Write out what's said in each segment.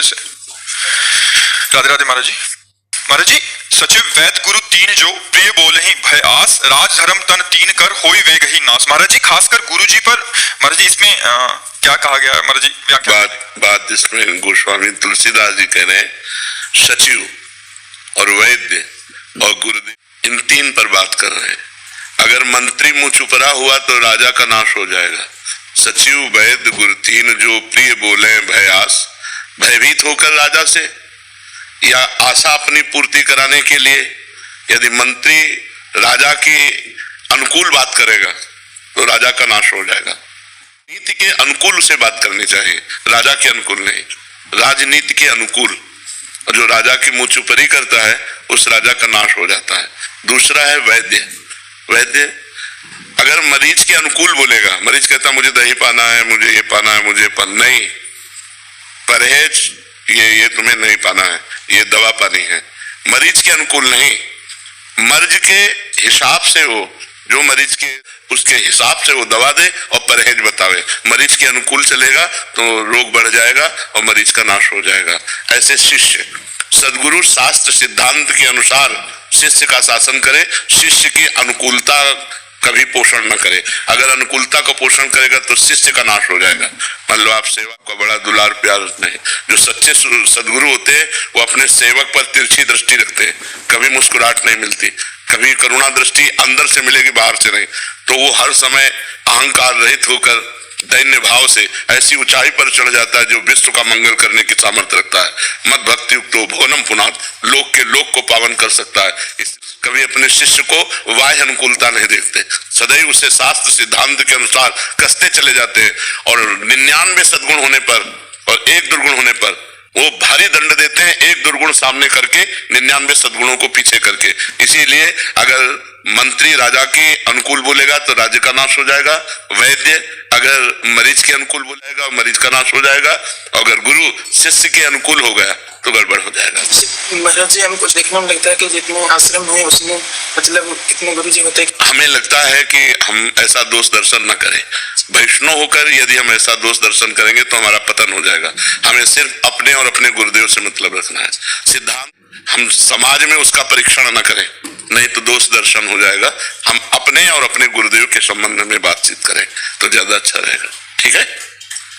से। राधे राधे महाराज जी। महाराज जी, सचिव वैद गुरु तीन जो प्रिय बोले ही भय आस, राज धर्म तन तीन कर होई वेग ही नाश। महाराज जी, खासकर गुरु जी पर महाराज जी इसमें क्या कहा गया महाराज जी? बात इसमें गोस्वामी तुलसीदास जी कह रहे हैं, सचिव और वैद्य और गुरुदेव इन तीन पर बात कर रहे हैं। अगर मंत्री मुंह चुपरा हुआ तो राजा का नाश हो जाएगा। सचिव वैद्य गुरु तीन जो प्रिय बोले भय आस, भयभीत होकर राजा से या आशा अपनी पूर्ति कराने के लिए यदि मंत्री राजा की अनुकूल बात करेगा तो राजा का नाश हो जाएगा। नीति के अनुकूल उसे बात करनी चाहिए, राजा के अनुकूल नहीं, राजनीति के अनुकूल। जो राजा की मुंह चुपरी करता है उस राजा का नाश हो जाता है। दूसरा है वैद्य। वैद्य अगर मरीज के अनुकूल बोलेगा, मरीज कहता मुझे दही पाना है, मुझे ये पाना है, मुझे नहीं, परहेज ये तुम्हें नहीं पाना है, ये दवा पानी है। मरीज के अनुकूल नहीं, मर्ज के हिसाब से वो जो मरीज के उसके हिसाब से वो दवा दे और परहेज बतावे। मरीज के अनुकूल चलेगा तो रोग बढ़ जाएगा और मरीज का नाश हो जाएगा। ऐसे शिष्य सद्गुरु शास्त्र सिद्धांत के अनुसार शिष्य का शासन करे, शिष्य की अनुकूलता कभी पोषण न करे। अगर अनुकूलता को पोषण करेगा तो शिष्य का नाश हो जाएगा। मान लो आप सेवक का बड़ा दुलार प्यार नहीं, जो सच्चे सद्गुरु होते हैं वो अपने सेवक पर तिरछी दृष्टि रखते हैं, कभी मुस्कुराहट नहीं मिलती, कभी करुणा दृष्टि अंदर से मिलेगी बाहर से नहीं। तो वो हर समय अहंकार रहित होकर दैन्य भाव से ऐसी ऊंचाई पर चढ़ जाता है जो विश्व का मंगल करने की सामर्थ्य रखता है। मद भक्ति युक्त भुवनम पुनात, लोक के लोक को पावन कर सकता है। कभी अपने शिष्य को बाह्य अनुकूलता नहीं देखते, सदैव उसे शास्त्र सिद्धांत के अनुसार कसते चले जाते हैं। और 99 सद्गुण होने पर और एक दुर्गुण होने पर वो भारी दंड देते हैं, एक दुर्गुण सामने करके 99 सद्गुणों को पीछे करके। इसीलिए अगर मंत्री राजा के अनुकूल बोलेगा तो राज्य का नाश हो जाएगा। वैद्य अगर मरीज के अनुकूल बोलेगा मरीज का नाश हो जाएगा। अगर गुरु शिष्य के अनुकूल हो गया तो गड़बड़ हो जाएगा। महाराज जी, हमें कुछ देखने में लगता है कि जितने आश्रम है उसमें मतलब कितने गुरु जी होते हैं। हमें लगता है कि हम ऐसा दोष दर्शन न करें। वैष्णव होकर यदि हम ऐसा दोष दर्शन करेंगे तो हमारा पतन हो जाएगा। हमें सिर्फ अपने और अपने गुरुदेव से मतलब रखना है। सिद्धांत हम समाज में उसका परीक्षण न करें, नहीं तो दोष दर्शन हो जाएगा। हम अपने और अपने गुरुदेव के संबंध में बातचीत करें तो ज्यादा अच्छा रहेगा। ठीक है,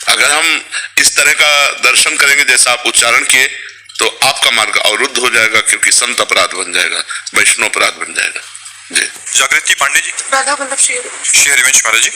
अगर हम इस तरह का दर्शन करेंगे जैसा आप उच्चारण किए तो आपका मार्ग अवरुद्ध हो जाएगा, क्योंकि संत अपराध बन जाएगा, वैष्णव अपराध बन जाएगा। जी। जागृति पांडे जी। राधा वल्लभ शेर महाराज जी।